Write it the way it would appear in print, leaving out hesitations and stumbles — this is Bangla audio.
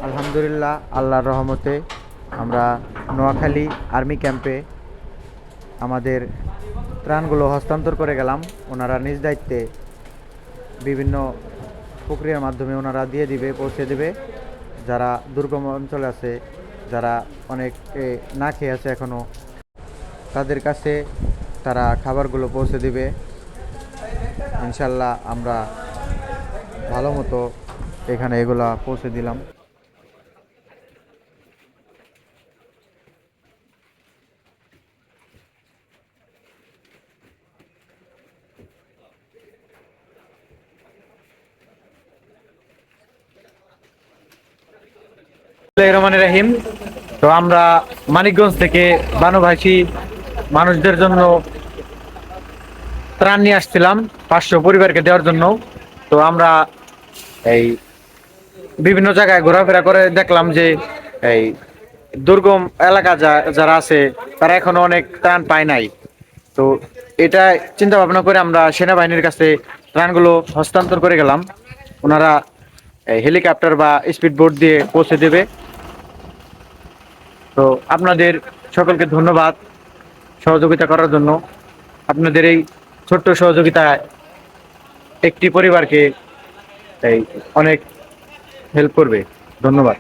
আলহামদুলিল্লাহ, আল্লাহর রহমতে আমরা নোয়াখালী আর্মি ক্যাম্পে আমাদের ত্রাণগুলো হস্তান্তর করে গেলাম। ওনারা নিজ দায়িত্বে বিভিন্ন প্রক্রিয়ার মাধ্যমে ওনারা দিয়ে দিবে, পৌঁছে দেবে। যারা দুর্গম অঞ্চলে আছে, যারা অনেক না খেয়ে আছে এখনও, তাদের কাছে তারা খাবারগুলো পৌঁছে দিবে। ইনশাল্লাহ আমরা ভালো মতো এখানে এগুলা পৌঁছে দিলাম। রহমানির রহিম। তো আমরা মানিকগঞ্জ থেকে বানুভাষী মানুষদের জন্য ত্রাণ নিয়ে আসছিলাম 500 পরিবারকে দেওয়ার জন্য। তো আমরা এই বিভিন্ন জায়গায় ঘোরাফেরা করে দেখলাম যে এই দুর্গম এলাকা যারা আছে তারা এখনো অনেক ত্রাণ পায় নাই। তো এটা চিন্তা ভাবনা করে আমরা সেনাবাহিনীর কাছে ত্রাণগুলো হস্তান্তর করে গেলাম। ওনারা হেলিকপ্টার বা স্পিড বোট দিয়ে পৌঁছে দেবে। তো আপনাদের সকলকে ধন্যবাদ সহযোগিতা করার জন্য। আপনাদের এই ছোট্ট সহযোগিতায় একটি পরিবারকে এই অনেক হেল্প করবে। ধন্যবাদ।